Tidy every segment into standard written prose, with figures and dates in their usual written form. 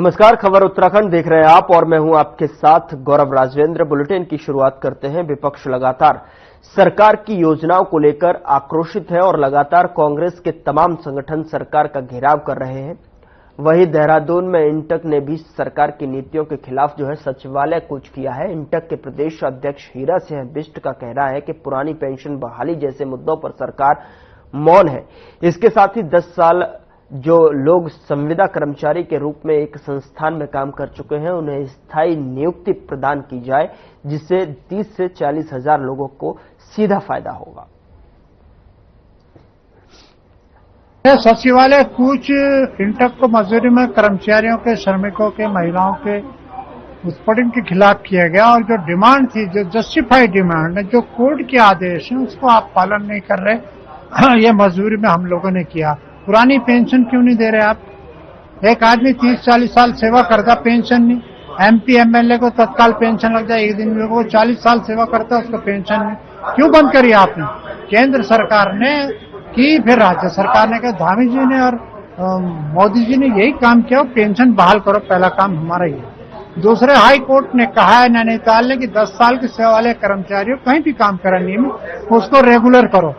नमस्कार, खबर उत्तराखंड देख रहे हैं आप और मैं हूं आपके साथ गौरव राजवेंद्र। बुलेटिन की शुरुआत करते हैं। विपक्ष लगातार सरकार की योजनाओं को लेकर आक्रोशित है और लगातार कांग्रेस के तमाम संगठन सरकार का घेराव कर रहे हैं। वहीं देहरादून में इंटक ने भी सरकार की नीतियों के खिलाफ सचिवालय कूच किया है। इंटक के प्रदेश अध्यक्ष हीरा सिंह बिष्ट का कहना है कि पुरानी पेंशन बहाली जैसे मुद्दों पर सरकार मौन है। इसके साथ ही 10 साल जो लोग संविदा कर्मचारी के रूप में एक संस्थान में काम कर चुके हैं उन्हें स्थायी नियुक्ति प्रदान की जाए, जिससे 30 से 40 हजार लोगों को सीधा फायदा होगा। सचिवालय कूच इंटक को मजदूरी में कर्मचारियों के, श्रमिकों के, महिलाओं के उत्पीड़न के खिलाफ किया गया और जो डिमांड थी, जो जस्टिफाइड डिमांड है, जो कोर्ट के आदेश हैं, उसको आप पालन नहीं कर रहे। ये मजदूरी में हम लोगों ने किया। पुरानी पेंशन क्यों नहीं दे रहे आप? एक आदमी 30-40 साल सेवा करता, पेंशन नहीं। एमपी एमएलए को तत्काल पेंशन लग जाए, एक दिन में। वो 40 साल सेवा करता, उसको पेंशन नहीं। क्यों बंद करी आपने? केंद्र सरकार ने की, फिर राज्य सरकार ने कहा, धामी जी ने और मोदी जी ने यही काम किया, पेंशन बहाल करो, पहला काम हमारा ही है। दूसरे हाई कोर्ट ने कहा है नैनीताल ने कि 10 साल के सेवा वाले कर्मचारियों कहीं भी काम करें नियमित, उसको रेगुलर करो।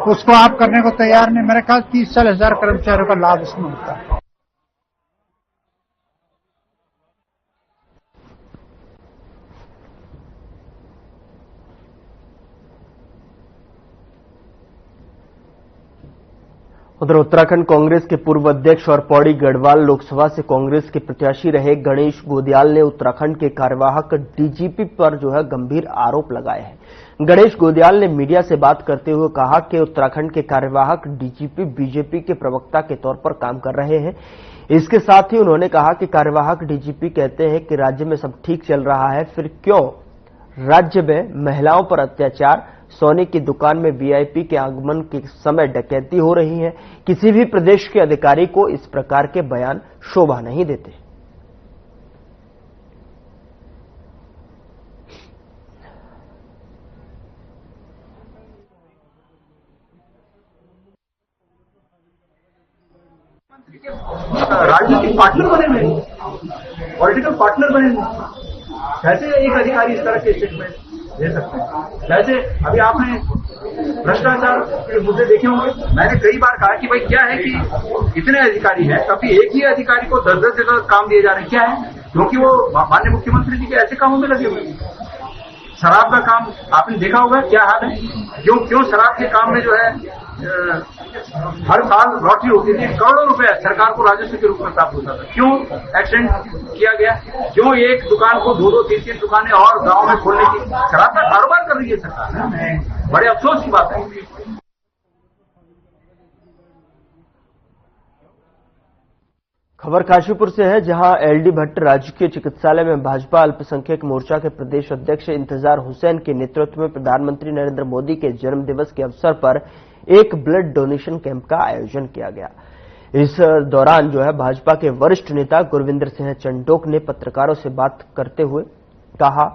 उसको आप करने को तैयार नहीं। मेरे ख्याल 30-40 हजार कर्मचारियों का लाभ इसमें होता है। उधर उत्तराखंड कांग्रेस के पूर्व अध्यक्ष और पौड़ी गढ़वाल लोकसभा से कांग्रेस के प्रत्याशी रहे गणेश गोदियाल ने उत्तराखंड के कार्यवाहक डीजीपी पर गंभीर आरोप लगाए हैं। गणेश गोदियाल ने मीडिया से बात करते हुए कहा कि उत्तराखंड के कार्यवाहक डीजीपी बीजेपी के प्रवक्ता के तौर पर काम कर रहे हैं। इसके साथ ही उन्होंने कहा कि कार्यवाहक डीजीपी कहते हैं कि राज्य में सब ठीक चल रहा है, फिर क्यों राज्य में महिलाओं पर अत्याचार, सोने की दुकान में वीआईपी के आगमन के समय डकैती हो रही है। किसी भी प्रदेश के अधिकारी को इस प्रकार के बयान शोभा नहीं देते। राजनीतिक पार्टनर बने हुए, पॉलिटिकल पार्टनर बने हुए, कैसे एक अधिकारी इस तरह के स्टेटमेंट दे सकते हैं? जैसे अभी आपने भ्रष्टाचार के मुद्दे देखे होंगे। मैंने कई बार कहा कि भाई क्या है कि इतने अधिकारी हैं, कभी एक ही अधिकारी को 10-10 जगह काम दिए जा रहे हैं। क्या है? क्योंकि वो माननीय मुख्यमंत्री जी के ऐसे कामों में लगे हुए हैं। शराब का काम आपने देखा होगा क्या हाल है। क्यों शराब के काम में हर साल लॉटरी होती थी, करोड़ों रुपए सरकार को राजस्व के रूप में प्राप्त होता था। क्यों एक्सटेंड किया गया? क्यों एक दुकान को 2-2, 3-3 दुकानें और गांव में खोलने की शराब का कारोबार कर रही है सरकार? बड़े अफसोस की बात है। खबर काशीपुर से है, जहां एलडी भट्ट राजकीय चिकित्सालय में भाजपा अल्पसंख्यक मोर्चा के प्रदेश अध्यक्ष इंतजार हुसैन के नेतृत्व में प्रधानमंत्री नरेंद्र मोदी के जन्मदिवस के अवसर पर एक ब्लड डोनेशन कैंप का आयोजन किया गया। इस दौरान भाजपा के वरिष्ठ नेता गुरविंदर सिंह चंडोक ने पत्रकारों से बात करते हुए कहा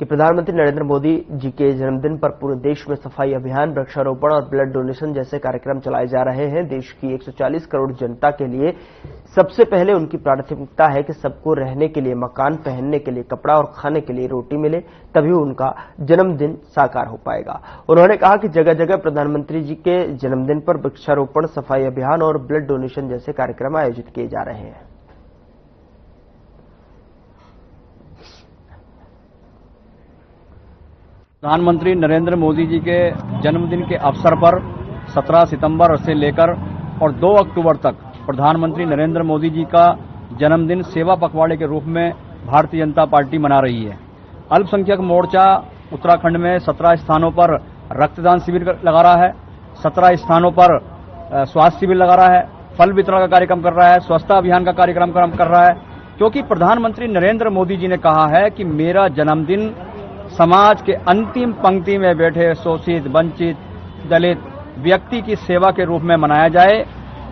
कि प्रधानमंत्री नरेंद्र मोदी जी के जन्मदिन पर पूरे देश में सफाई अभियान, वृक्षारोपण और ब्लड डोनेशन जैसे कार्यक्रम चलाए जा रहे हैं। देश की 140 करोड़ जनता के लिए सबसे पहले उनकी प्राथमिकता है कि सबको रहने के लिए मकान, पहनने के लिए कपड़ा और खाने के लिए रोटी मिले, तभी उनका जन्मदिन साकार हो पाएगा। उन्होंने कहा कि जगह जगह प्रधानमंत्री जी के जन्मदिन पर वृक्षारोपण, सफाई अभियान और ब्लड डोनेशन जैसे कार्यक्रम आयोजित किए जा रहे हैं। प्रधानमंत्री नरेंद्र मोदी जी के जन्मदिन के अवसर पर 17 सितंबर से लेकर और 2 अक्टूबर तक प्रधानमंत्री नरेंद्र मोदी जी का जन्मदिन सेवा पखवाड़े के रूप में भारतीय जनता पार्टी मना रही है। अल्पसंख्यक मोर्चा उत्तराखंड में 17 स्थानों पर रक्तदान शिविर लगा रहा है, 17 स्थानों पर स्वास्थ्य शिविर लगा रहा है, फल वितरण का कार्यक्रम कर रहा है, स्वच्छता अभियान का कार्यक्रम कर रहा है, क्योंकि प्रधानमंत्री नरेंद्र मोदी जी ने कहा है कि मेरा जन्मदिन समाज के अंतिम पंक्ति में बैठे शोषित, वंचित, दलित व्यक्ति की सेवा के रूप में मनाया जाए।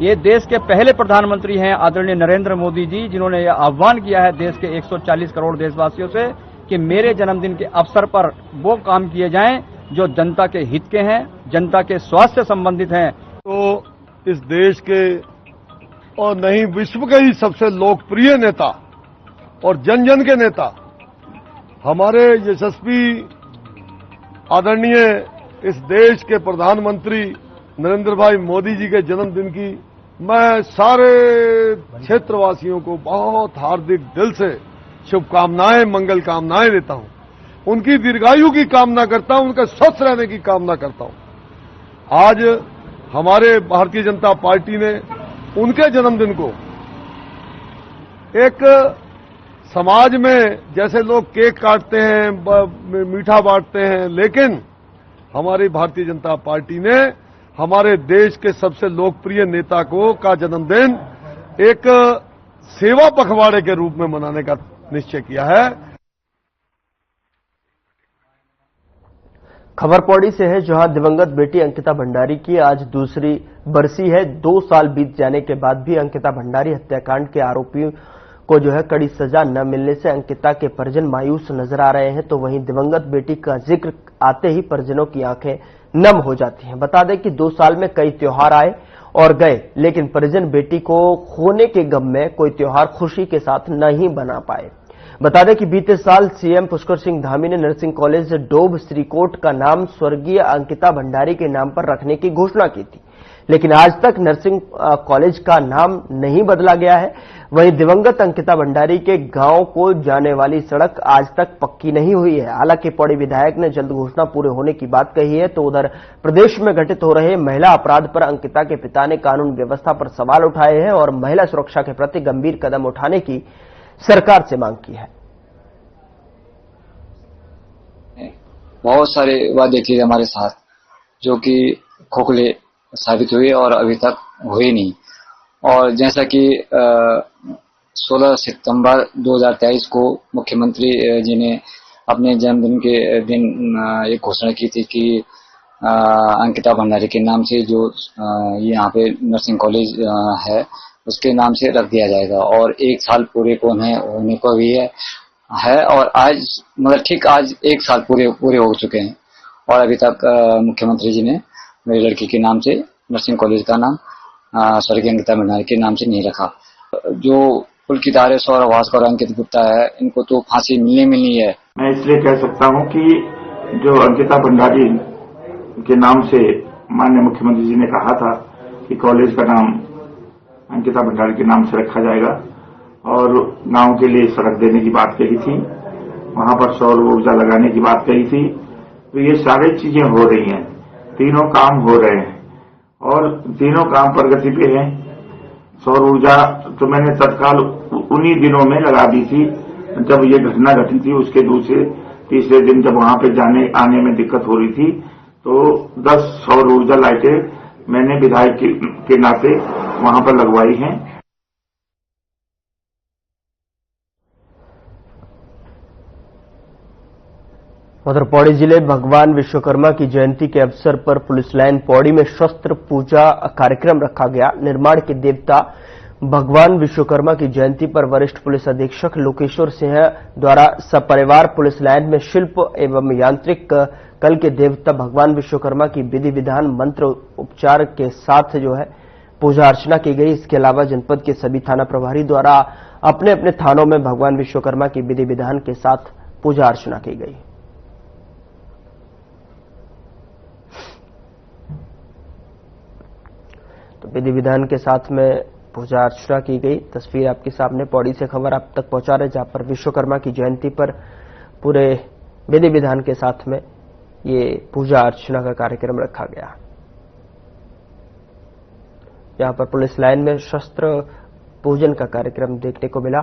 ये देश के पहले प्रधानमंत्री हैं आदरणीय नरेंद्र मोदी जी, जिन्होंने यह आह्वान किया है देश के 140 करोड़ देशवासियों से कि मेरे जन्मदिन के अवसर पर वो काम किए जाएं जो जनता के हित के हैं, जनता के स्वास्थ्य से संबंधित हैं। तो इस देश के और नहीं विश्व के ही सबसे लोकप्रिय नेता और जन जन के नेता हमारे यशस्वी आदरणीय इस देश के प्रधानमंत्री नरेंद्र भाई मोदी जी के जन्मदिन की मैं सारे क्षेत्रवासियों को बहुत हार्दिक दिल से शुभकामनाएं, मंगल कामनाएं देता हूं। उनकी दीर्घायु की कामना करता हूं, उनके स्वस्थ रहने की कामना करता हूं। आज हमारे भारतीय जनता पार्टी ने उनके जन्मदिन को एक समाज में जैसे लोग केक काटते हैं, मीठा बांटते हैं, लेकिन हमारी भारतीय जनता पार्टी ने हमारे देश के सबसे लोकप्रिय नेता का जन्मदिन एक सेवा पखवाड़े के रूप में मनाने का निश्चय किया है। खबर पौड़ी से है, जहां दिवंगत बेटी अंकिता भंडारी की आज दूसरी बरसी है। 2 साल बीत जाने के बाद भी अंकिता भंडारी हत्याकांड के आरोपियों को कड़ी सजा न मिलने से अंकिता के परिजन मायूस नजर आ रहे हैं। तो वहीं दिवंगत बेटी का जिक्र आते ही परिजनों की आंखें नम हो जाती हैं। बता दें कि 2 साल में कई त्योहार आए और गए, लेकिन परिजन बेटी को खोने के गम में कोई त्योहार खुशी के साथ नहीं बना पाए। बता दें कि बीते साल सीएम पुष्कर सिंह धामी ने नर्सिंग कॉलेज डोभ श्रीकोट का नाम स्वर्गीय अंकिता भंडारी के नाम पर रखने की घोषणा की थी, लेकिन आज तक नर्सिंग कॉलेज का नाम नहीं बदला गया है। वहीं दिवंगत अंकिता भंडारी के गांव को जाने वाली सड़क आज तक पक्की नहीं हुई है। हालांकि पौड़ी विधायक ने जल्द घोषणा पूरे होने की बात कही है। तो उधर प्रदेश में घटित हो रहे महिला अपराध पर अंकिता के पिता ने कानून व्यवस्था पर सवाल उठाए हैं और महिला सुरक्षा के प्रति गंभीर कदम उठाने की सरकार से मांग की है। बहुत सारे वादे किए हमारे साथ जो कि खोखले साबित हुए और अभी तक हुए नहीं। और जैसा कि 16 सितंबर 2023 को मुख्यमंत्री जी ने अपने जन्मदिन के दिन एक घोषणा की थी कि अंकिता भंडारी के नाम से जो यहाँ पे नर्सिंग कॉलेज है उसके नाम से रख दिया जाएगा। और 1 साल पूरे होने को भी है और आज मतलब ठीक आज 1 साल पूरे हो चुके हैं और अभी तक मुख्यमंत्री जी ने मेरी लड़की के नाम से नर्सिंग कॉलेज का नाम स्वर्गीय अंकिता भंडारी के नाम से नहीं रखा। जो पुलकित सौरभ भास्कर और अंकित गुप्ता है, इनको तो फांसी मिलनी है। मैं इसलिए कह सकता हूं कि जो अंकिता भंडारी के नाम से माननीय मुख्यमंत्री जी ने कहा था कि कॉलेज का नाम अंकिता भंडारी के नाम से रखा जाएगा और गांव के लिए सड़क देने की बात कही थी, वहां पर सौर ऊर्जा लगाने की बात कही थी। तो ये सारी चीजें हो रही हैं, तीनों काम हो रहे हैं और तीनों काम प्रगति पे हैं। सौर ऊर्जा तो मैंने तत्काल उन्हीं दिनों में लगा दी थी जब ये घटना घटी थी। उसके दूसरे तीसरे दिन जब वहां पे जाने आने में दिक्कत हो रही थी तो 10 सौर ऊर्जा लाइटें मैंने विधायक के नाते वहां पर लगवाई हैं। उधर पौड़ी जिले भगवान विश्वकर्मा की जयंती के अवसर पर पुलिस लाइन पौड़ी में शस्त्र पूजा कार्यक्रम रखा गया। निर्माण के देवता भगवान विश्वकर्मा की जयंती पर वरिष्ठ पुलिस अधीक्षक लोकेश्वर सिंह द्वारा सपरिवार पुलिस लाइन में शिल्प एवं यांत्रिक कल के देवता भगवान विश्वकर्मा की विधि विधान मंत्र उपचार के साथ पूजा अर्चना की गई। इसके अलावा जनपद के सभी थाना प्रभारी द्वारा अपने अपने थानों में भगवान विश्वकर्मा की विधि विधान के साथ पूजा अर्चना की गई। तो विधि विधान के साथ में पूजा अर्चना की गई। तस्वीर आपके सामने पौड़ी से खबर आप तक पहुंचा रहे, जहां पर विश्वकर्मा की जयंती पर पूरे विधि विधान के साथ में ये पूजा अर्चना का कार्यक्रम रखा गया। यहां पर पुलिस लाइन में शस्त्र पूजन का कार्यक्रम देखने को मिला।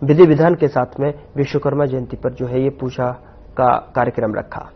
विधि विधान के साथ में विश्वकर्मा जयंती पर ये पूजा का कार्यक्रम रखा।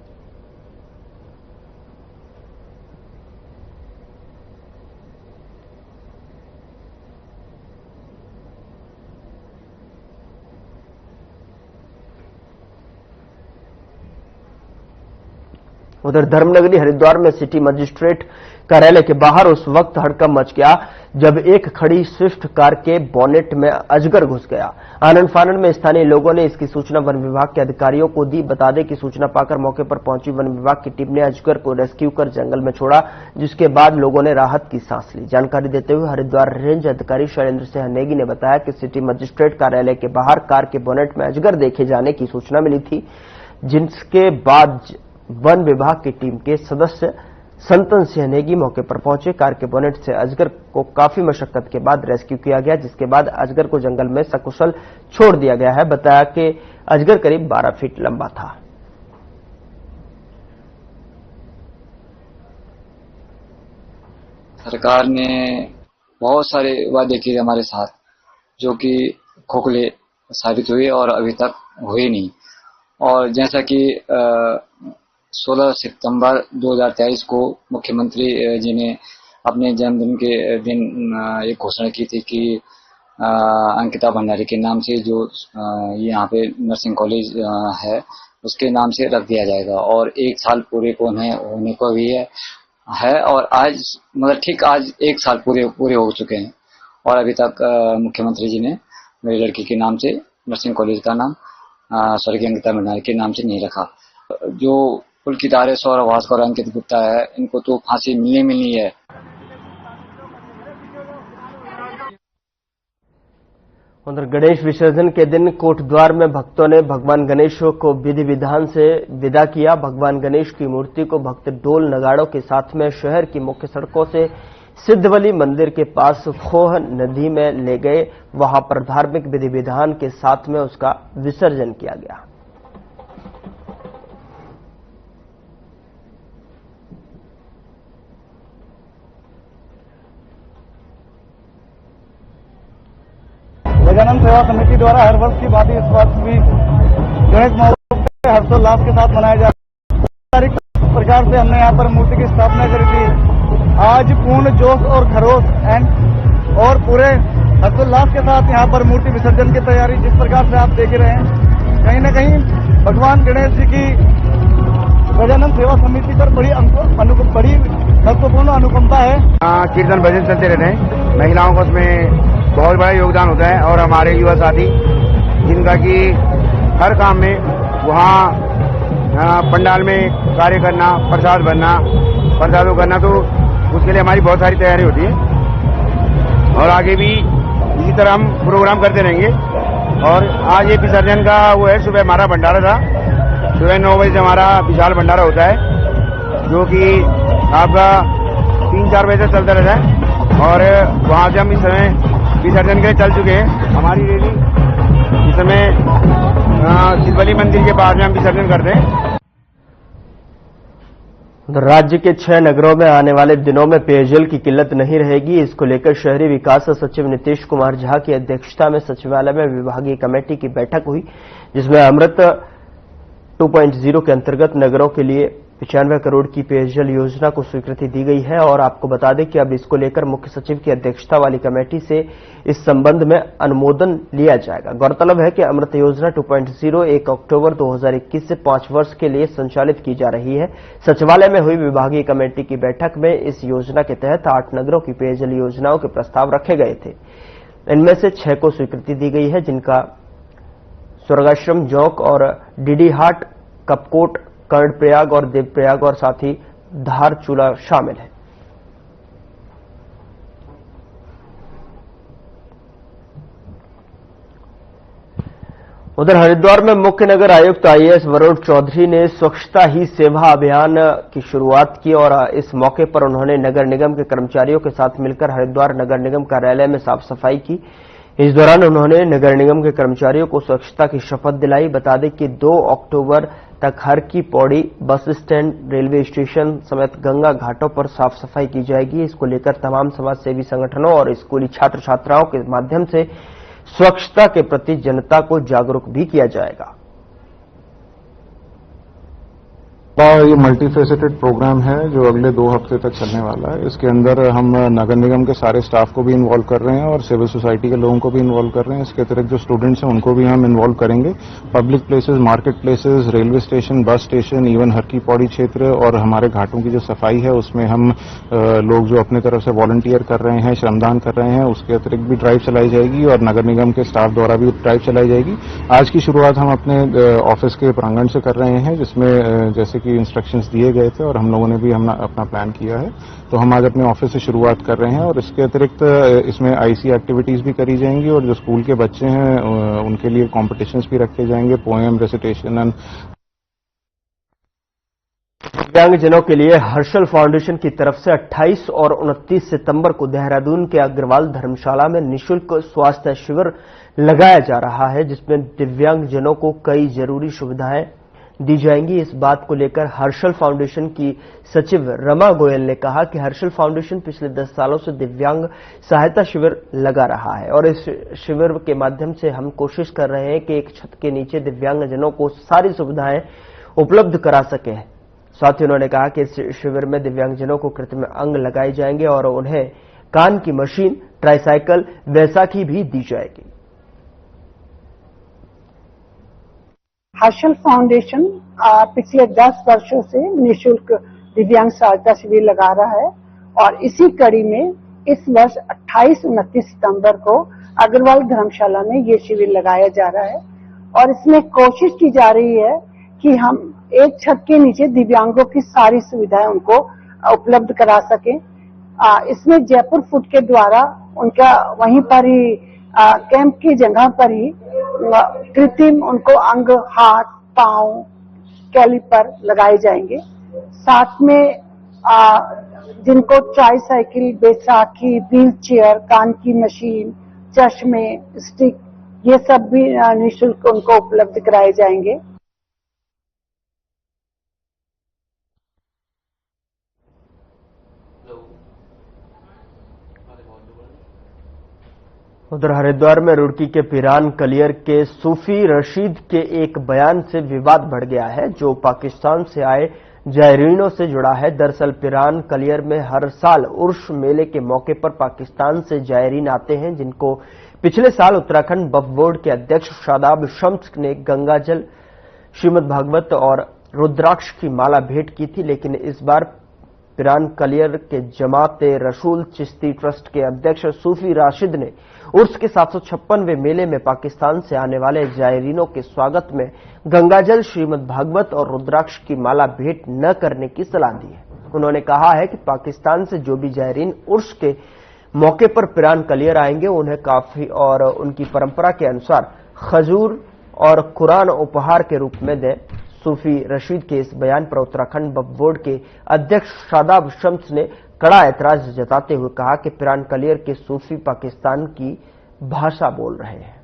उधर धर्मनगरी हरिद्वार में सिटी मजिस्ट्रेट कार्यालय के बाहर उस वक्त हड़कंप मच गया जब एक खड़ी स्विफ्ट कार के बोनेट में अजगर घुस गया। आनंद फानन में स्थानीय लोगों ने इसकी सूचना वन विभाग के अधिकारियों को दी। बता दें कि सूचना पाकर मौके पर पहुंची वन विभाग की टीम ने अजगर को रेस्क्यू कर जंगल में छोड़ा, जिसके बाद लोगों ने राहत की सांस ली। जानकारी देते हुए हरिद्वार रेंज अधिकारी शैलेंद्र सिंह नेगी ने बताया कि सिटी मजिस्ट्रेट कार्यालय के बाहर कार के बोनेट में अजगर देखे जाने की सूचना मिली थी, जिसके बाद वन विभाग की टीम के सदस्य संतन सिंह नेगी मौके पर पहुंचे। कार के बोनेट से अजगर को काफी मशक्कत के बाद रेस्क्यू किया गया, जिसके बाद अजगर को जंगल में सकुशल छोड़ दिया गया है। बताया कि अजगर करीब 12 फीट लंबा था। सरकार ने बहुत सारे वादे किए हमारे साथ, जो कि खोखले साबित हुए और अभी तक हुए नहीं। और जैसा कि 16 सितंबर 2023 को मुख्यमंत्री जी ने अपने जन्मदिन के दिन एक घोषणा की थी कि अंकिता भंडारी के नाम से जो यहाँ पे नर्सिंग कॉलेज है उसके नाम से रख दिया जाएगा, और 1 साल पूरे को होने को भी है और आज मतलब ठीक आज 1 साल पूरे हो चुके हैं और अभी तक मुख्यमंत्री जी ने मेरी लड़की के नाम से नर्सिंग कॉलेज का नाम स्वर्गीय अंकिता भंडारी के नाम से नहीं रखा। जो पुलकित आर्य, सौरभ भास्कर और अंकित गुप्ता है, इनको तो फांसी मिलनी है। उधर गणेश विसर्जन के दिन कोटद्वार में भक्तों ने भगवान गणेश को विधि विधान से विदा किया। भगवान गणेश की मूर्ति को भक्त ढोल नगाड़ों के साथ में शहर की मुख्य सड़कों से सिद्धवली मंदिर के पास खोह नदी में ले गए। वहां पर धार्मिक विधि विधान के साथ में उसका विसर्जन किया गया। गजानन सेवा समिति द्वारा हर वर्ष की बात इस वर्ष भी गणेश महोत्सव हर्षोल्लास के साथ मनाया जा रहा है। इस प्रकार से हमने यहाँ पर मूर्ति की स्थापना करी थी। आज पूर्ण जोश और खरोश और पूरे हर्षोल्लास के साथ यहाँ पर मूर्ति विसर्जन की तैयारी जिस प्रकार से आप देख रहे हैं, कहीं न कहीं भगवान गणेश जी की गजानन सेवा समिति पर बड़ी महत्वपूर्ण अनुकंपा है। कीर्तन भजन चलते रहते हैं, महिलाओं का उसमें बहुत बड़ा योगदान होता है और हमारे युवा साथी जिनका कि हर काम में वहाँ पंडाल में कार्य करना, प्रसाद बनना, प्रसादों करना, तो उसके लिए हमारी बहुत सारी तैयारी होती है और आगे भी इसी तरह हम प्रोग्राम करते रहेंगे। और आज ये विसर्जन का वो है, सुबह हमारा भंडारा था, सुबह 9 बजे से हमारा विशाल भंडारा होता है जो कि आपका 3-4 बजे से चलता रहता है और वहाँ से हम इस समय विसर्जन के लिए चल चुके हैं। हमारी रैली इस समय सिद्धवली मंदिर के पास में हम विसर्जन करते हैं। राज्य के 6 नगरों में आने वाले दिनों में पेयजल की किल्लत नहीं रहेगी। इसको लेकर शहरी विकास सचिव नीतीश कुमार झा की अध्यक्षता में सचिवालय में विभागीय कमेटी की बैठक हुई, जिसमें अमृत 2.0 के अंतर्गत नगरों के लिए 95 करोड़ की पेयजल योजना को स्वीकृति दी गई है। और आपको बता दें कि अब इसको लेकर मुख्य सचिव की अध्यक्षता वाली कमेटी से इस संबंध में अनुमोदन लिया जाएगा। गौरतलब है कि अमृत योजना 2.0 1 अक्टूबर 2021 से 5 वर्ष के लिए संचालित की जा रही है। सचिवालय में हुई विभागीय कमेटी की बैठक में इस योजना के तहत 8 नगरों की पेयजल योजनाओं के प्रस्ताव रखे गए थे। इनमें से 6 को स्वीकृति दी गई है, जिनका स्वर्गाश्रम जौक और डीडीहाट, कपकोट, कर्णप्रयाग और देवप्रयाग और साथ ही धारचूला शामिल है। उधर हरिद्वार में मुख्य नगर आयुक्त आईएएस वरुण चौधरी ने स्वच्छता ही सेवा अभियान की शुरुआत की और इस मौके पर उन्होंने नगर निगम के कर्मचारियों के साथ मिलकर हरिद्वार नगर निगम कार्यालय में साफ सफाई की। इस दौरान उन्होंने नगर निगम के कर्मचारियों को स्वच्छता की शपथ दिलाई। बता दें कि 2 अक्टूबर तक हर ki Pauri, bus stand, railway station समेत गंगा घाटों पर साफ सफाई की जाएगी। इसको लेकर तमाम समाजसेवी संगठनों और स्कूली छात्र छात्राओं के माध्यम से स्वच्छता के प्रति जनता को जागरूक भी किया जाएगा। ये मल्टीफेसेटेड प्रोग्राम है जो अगले 2 हफ्ते तक चलने वाला है। इसके अंदर हम नगर निगम के सारे स्टाफ को भी इन्वॉल्व कर रहे हैं और सिविल सोसाइटी के लोगों को भी इन्वॉल्व कर रहे हैं। इसके अतिरिक्त जो स्टूडेंट्स हैं उनको भी हम इन्वॉल्व करेंगे। Public places, market places, railway station, bus station, even Har ki Pauri क्षेत्र और हमारे घाटों की जो सफाई है उसमें हम लोग जो अपने तरफ से वॉलंटियर कर रहे हैं, श्रमदान कर रहे हैं, उसके अतिरिक्त भी ड्राइव चलाई जाएगी और नगर निगम के स्टाफ द्वारा भी ड्राइव चलाई जाएगी। आज की शुरुआत हम अपने ऑफिस के प्रांगण से कर रहे हैं, जिसमें जैसे कि इंस्ट्रक्शंस दिए गए थे और हम लोगों ने भी अपना प्लान किया है। तो हम आज अपने ऑफिस से शुरुआत कर रहे हैं और इसके अतिरिक्त इसमें आईसी एक्टिविटीज भी करी जाएंगी और जो स्कूल के बच्चे हैं उनके लिए कॉम्पिटिशन्स भी रखे जाएंगे, पोएम, रेसिटेशन एंड। दिव्यांगजनों के लिए हर्षल फाउंडेशन की तरफ से 28 और 29 सितंबर को देहरादून के अग्रवाल धर्मशाला में निःशुल्क स्वास्थ्य शिविर लगाया जा रहा है, जिसमें दिव्यांगजनों को कई जरूरी सुविधाएं दी जाएंगी। इस बात को लेकर हर्षल फाउंडेशन की सचिव रमा गोयल ने कहा कि हर्षल फाउंडेशन पिछले 10 सालों से दिव्यांग सहायता शिविर लगा रहा है और इस शिविर के माध्यम से हम कोशिश कर रहे हैं कि एक छत के नीचे दिव्यांगजनों को सारी सुविधाएं उपलब्ध करा सके। साथ ही उन्होंने कहा कि इस शिविर में दिव्यांगजनों को कृत्रिम अंग लगाए जाएंगे और उन्हें कान की मशीन, ट्राईसाइकिल, बैसाखी भी दी जाएगी। हर्षल फाउंडेशन पिछले 10 वर्षों से निःशुल्क दिव्यांग सहायता शिविर लगा रहा है और इसी कड़ी में इस वर्ष 28-29 सितंबर को अग्रवाल धर्मशाला में ये शिविर लगाया जा रहा है और इसमें कोशिश की जा रही है कि हम एक छत के नीचे दिव्यांगों की सारी सुविधाएं उनको उपलब्ध करा सकें। इसमें जयपुर फूड के द्वारा उनका वहीं पर ही कैंप की जगह पर ही कृत्रिम उनको अंग, हाथ, पांव, कैलिपर लगाए जाएंगे। साथ में जिनको ट्राईसाइकिल, बैसाखी, व्हील चेयर, कान की मशीन, चश्मे, स्टिक, ये सब भी निःशुल्क उनको उपलब्ध कराए जाएंगे। उधर हरिद्वार में रुड़की के पिरान कलियर के सूफी रशीद के एक बयान से विवाद बढ़ गया है, जो पाकिस्तान से आए जायरीनों से जुड़ा है। दरअसल पिरान कलियर में हर साल उर्स मेले के मौके पर पाकिस्तान से जायरीन आते हैं, जिनको पिछले साल उत्तराखंड वक्फ बोर्ड के अध्यक्ष शादाब शम्स ने गंगाजल, श्रीमद् भागवत और रुद्राक्ष की माला भेंट की थी। लेकिन इस बार पिरान कलियर के जमाते रसूल चिश्ती ट्रस्ट के अध्यक्ष सूफी राशिद ने उर्स के 756वें मेले में पाकिस्तान से आने वाले जायरीनों के स्वागत में गंगाजल, श्रीमद् भागवत और रुद्राक्ष की माला भेंट न करने की सलाह दी है। उन्होंने कहा है कि पाकिस्तान से जो भी जायरीन उर्स के मौके पर पिरान कलियर आएंगे उन्हें काफी और उनकी परंपरा के अनुसार खजूर और कुरान उपहार के रूप में दें। सूफी रशीद के इस बयान पर उत्तराखंड वक्फ बोर्ड के अध्यक्ष शादाब शम्स ने कड़ा ऐतराज जताते हुए कहा कि पिरान कलियर के सूफी पाकिस्तान की भाषा बोल रहे हैं।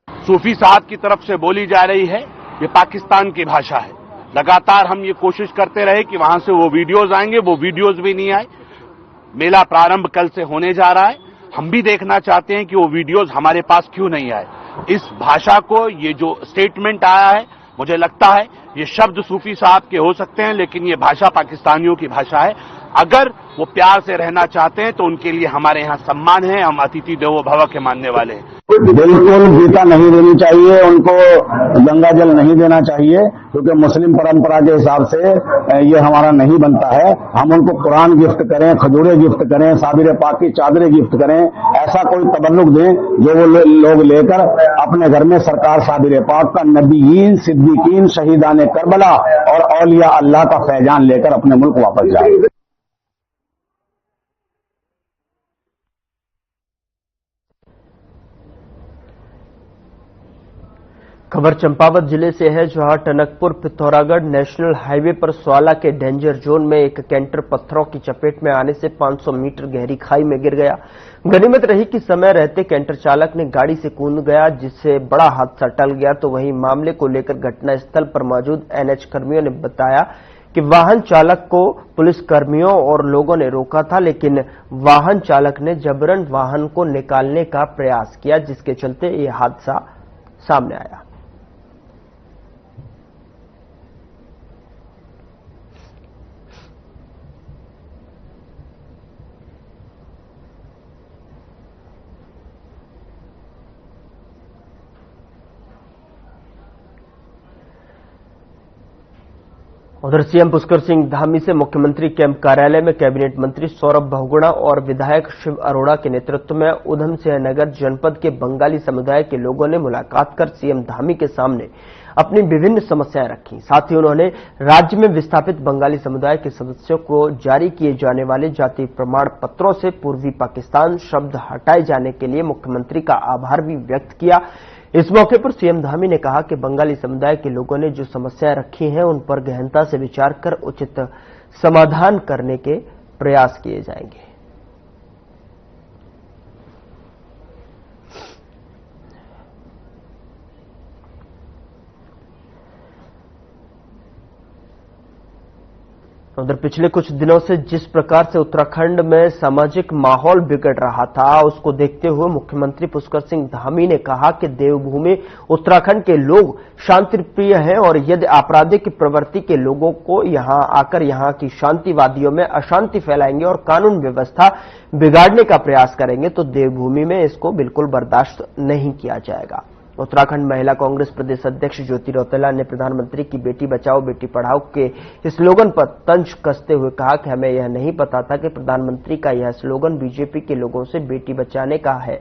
सूफी साहब की तरफ से बोली जा रही है ये पाकिस्तान की भाषा है। लगातार हम ये कोशिश करते रहे कि वहां से वो वीडियोज आएंगे, वो वीडियोज भी नहीं आए। मेला प्रारंभ कल से होने जा रहा है, हम भी देखना चाहते हैं कि वो वीडियोज हमारे पास क्यों नहीं आए। इस भाषा को, ये जो स्टेटमेंट आया है, मुझे लगता है ये शब्द सूफी साहब के हो सकते हैं, लेकिन ये भाषा पाकिस्तानियों की भाषा है। अगर वो प्यार से रहना चाहते हैं तो उनके लिए हमारे यहाँ सम्मान है। हम अतिथि देवो भव के मानने वाले हैं। बिल्कुल गीता नहीं देनी चाहिए, उनको गंगा जल नहीं देना चाहिए, क्योंकि मुस्लिम परंपरा के हिसाब से ये हमारा नहीं बनता है। हम उनको कुरान गिफ्ट करें, खजूरें गिफ्ट करें, साबिर पाक की चादरें गिफ्ट करें, ऐसा कोई तबल्लुक दें जो वो लोग लेकर अपने घर में सरकार साबिर पाक का, नबीयीन, सिद्दीकीन, शहीदान करबला और औलिया अल्लाह का फैजान लेकर अपने मुल्क वापस जाए। खबर चंपावत जिले से है, जहां टनकपुर पिथौरागढ़ नेशनल हाईवे पर स्वाला के डेंजर जोन में एक कैंटर पत्थरों की चपेट में आने से 500 मीटर गहरी खाई में गिर गया। गनीमत रही कि समय रहते कैंटर चालक ने गाड़ी से कूद गया, जिससे बड़ा हादसा टल गया। तो वहीं मामले को लेकर घटनास्थल पर मौजूद एनएच कर्मियों ने बताया कि वाहन चालक को पुलिस कर्मियों और लोगों ने रोका था, लेकिन वाहन चालक ने जबरन वाहन को निकालने का प्रयास किया, जिसके चलते ये हादसा सामने आया। उधर सीएम पुष्कर सिंह धामी से मुख्यमंत्री कैंप कार्यालय में कैबिनेट मंत्री सौरभ बहुगुणा और विधायक शिव अरोड़ा के नेतृत्व में उधम सिंह नगर जनपद के बंगाली समुदाय के लोगों ने मुलाकात कर सीएम धामी के सामने अपनी विभिन्न समस्याएं रखी। साथ ही उन्होंने राज्य में विस्थापित बंगाली समुदाय के सदस्यों को जारी किए जाने वाले जाति प्रमाण पत्रों से पूर्वी पाकिस्तान शब्द हटाए जाने के लिए मुख्यमंत्री का आभार भी व्यक्त किया। इस मौके पर सीएम धामी ने कहा कि बंगाली समुदाय के लोगों ने जो समस्याएं रखी हैं उन पर गहनता से विचार कर उचित समाधान करने के प्रयास किए जाएंगे। उधर पिछले कुछ दिनों से जिस प्रकार से उत्तराखंड में सामाजिक माहौल बिगड़ रहा था, उसको देखते हुए मुख्यमंत्री पुष्कर सिंह धामी ने कहा कि देवभूमि उत्तराखंड के लोग शांतिप्रिय हैं और यदि आपराधिक प्रवृत्ति के लोगों को यहां आकर यहां की शांतिवादियों में अशांति फैलाएंगे और कानून व्यवस्था बिगाड़ने का प्रयास करेंगे तो देवभूमि में इसको बिल्कुल बर्दाश्त नहीं किया जाएगा। उत्तराखंड महिला कांग्रेस प्रदेश अध्यक्ष ज्योति रौतेला ने प्रधानमंत्री की बेटी बचाओ बेटी पढ़ाओ के स्लोगन पर तंज कसते हुए कहा कि हमें यह नहीं पता था कि प्रधानमंत्री का यह स्लोगन बीजेपी के लोगों से बेटी बचाने का है।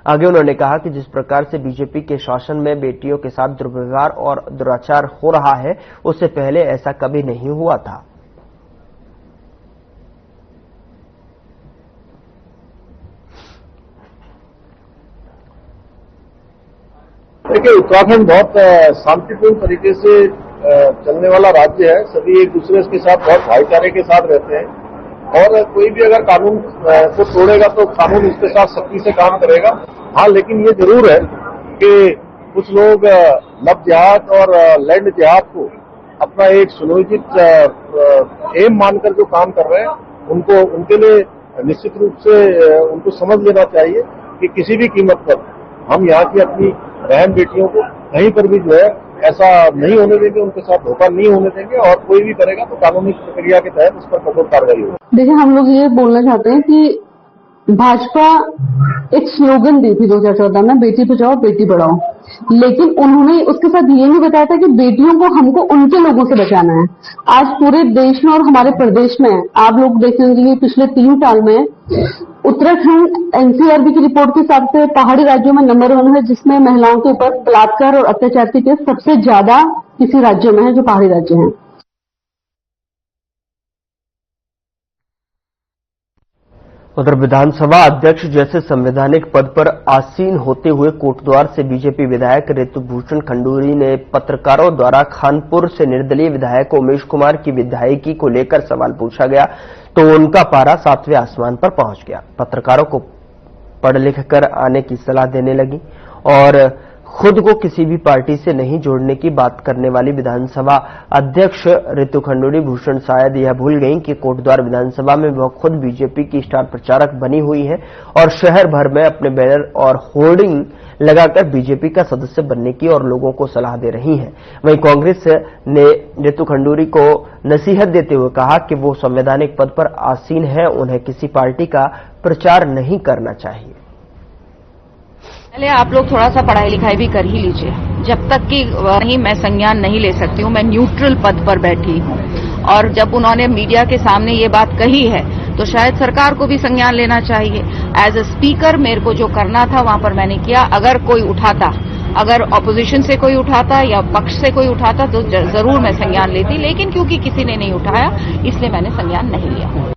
आगे उन्होंने कहा कि जिस प्रकार से बीजेपी के शासन में बेटियों के साथ दुर्व्यवहार और दुराचार हो रहा है उससे पहले ऐसा कभी नहीं हुआ था। देखिए, उत्तराखंड बहुत शांतिपूर्ण तरीके से चलने वाला राज्य है। सभी एक दूसरे के साथ बहुत भाईचारे के साथ रहते हैं और कोई भी अगर कानून को तोड़ेगा तो कानून उसके साथ सख्ती से काम करेगा। हाँ, लेकिन ये जरूर है कि कुछ लोग लव जिहाद और लैंड जिहाद को अपना एक सुनियोजित एम मानकर जो काम कर रहे हैं उनको उनके लिए निश्चित रूप से उनको समझ लेना चाहिए कि किसी भी कीमत पर हम यहाँ की अपनी बहन बेटियों को कहीं पर भी जो है ऐसा नहीं होने देंगे, उनके साथ धोखा नहीं होने देंगे और कोई भी करेगा तो कानूनी प्रक्रिया के तहत उस पर कठोर कार्रवाई होगी। देखिए, हम लोग ये बोलना चाहते हैं कि भाजपा एक स्लोगन दी थी 2014 में, बेटी बचाओ बेटी पढ़ाओ, लेकिन उन्होंने उसके साथ ये नहीं बताया था कि बेटियों को हमको उनके लोगों से बचाना है। आज पूरे देश में और हमारे प्रदेश में आप लोग देखेंगे पिछले 3 साल में उत्तराखंड एनसीआरबी की रिपोर्ट के हिसाब से पहाड़ी राज्यों में नंबर 1 है, जिसमें महिलाओं के ऊपर बलात्कार और अत्याचार के केस सबसे ज्यादा किसी राज्य में है जो पहाड़ी राज्य हैं। उधर विधानसभा अध्यक्ष जैसे संवैधानिक पद पर आसीन होते हुए कोटद्वार से बीजेपी विधायक ऋतुभूषण खंडूरी ने पत्रकारों द्वारा खानपुर से निर्दलीय विधायक उमेश कुमार की विधायकी को लेकर सवाल पूछा गया तो उनका पारा 7वें आसमान पर पहुंच गया। पत्रकारों को पढ़ लिख कर आने की सलाह देने लगी और खुद को किसी भी पार्टी से नहीं जोड़ने की बात करने वाली विधानसभा अध्यक्ष ऋतु खंडूरी भूषण शायद यह भूल गईं कि कोटद्वार विधानसभा में वह खुद बीजेपी की स्टार प्रचारक बनी हुई है और शहर भर में अपने बैनर और होर्डिंग लगाकर बीजेपी का सदस्य बनने की और लोगों को सलाह दे रही हैं। वहीं कांग्रेस ने ऋतु खंडूरी को नसीहत देते हुए कहा कि वो संवैधानिक पद पर आसीन है, उन्हें किसी पार्टी का प्रचार नहीं करना चाहिए। पहले आप लोग थोड़ा सा पढ़ाई लिखाई भी कर ही लीजिए। जब तक कि नहीं मैं संज्ञान नहीं ले सकती हूँ, मैं न्यूट्रल पद पर बैठी हूँ और जब उन्होंने मीडिया के सामने ये बात कही है तो शायद सरकार को भी संज्ञान लेना चाहिए। एज अ स्पीकर मेरे को जो करना था वहां पर मैंने किया। अगर कोई उठाता, अगर ऑपोजिशन से कोई उठाता या पक्ष से कोई उठाता तो जरूर मैं संज्ञान लेती, लेकिन क्योंकि किसी ने नहीं उठाया इसलिए मैंने संज्ञान नहीं लिया।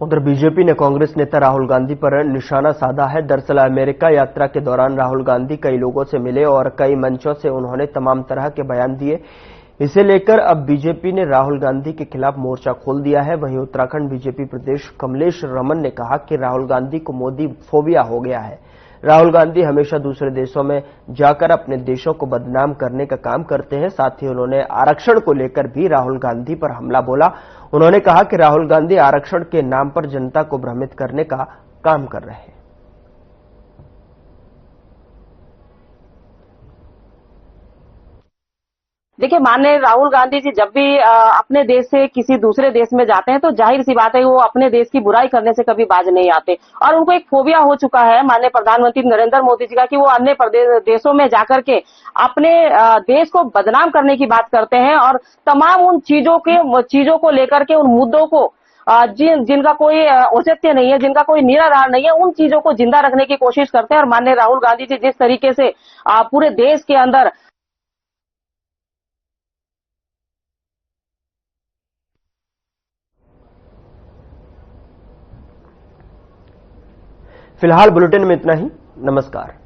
उधर बीजेपी ने कांग्रेस नेता राहुल गांधी पर निशाना साधा है। दरअसल अमेरिका यात्रा के दौरान राहुल गांधी कई लोगों से मिले और कई मंचों से उन्होंने तमाम तरह के बयान दिए। इसे लेकर अब बीजेपी ने राहुल गांधी के खिलाफ मोर्चा खोल दिया है। वहीं उत्तराखंड बीजेपी प्रदेश कमलेश रमन ने कहा कि राहुल गांधी को मोदी फोबिया हो गया है। राहुल गांधी हमेशा दूसरे देशों में जाकर अपने देशों को बदनाम करने का काम करते हैं। साथ ही उन्होंने आरक्षण को लेकर भी राहुल गांधी पर हमला बोला। उन्होंने कहा कि राहुल गांधी आरक्षण के नाम पर जनता को भ्रमित करने का काम कर रहे हैं। देखिए, माननीय राहुल गांधी जी जब भी अपने देश से किसी दूसरे देश में जाते हैं तो जाहिर सी बात है वो अपने देश की बुराई करने से कभी बाज नहीं आते और उनको एक फोबिया हो चुका है माननीय प्रधानमंत्री नरेंद्र मोदी जी का कि वो अन्य देशों में जाकर के अपने देश को बदनाम करने की बात करते हैं और तमाम उन चीजों को लेकर के उन मुद्दों को जिनका कोई औचित्य नहीं है, जिनका कोई निराधार नहीं है, उन चीजों को जिंदा रखने की कोशिश करते हैं। और माननीय राहुल गांधी जी जिस तरीके से पूरे देश के अंदर फिलहाल बुलेटिन में इतना ही। नमस्कार।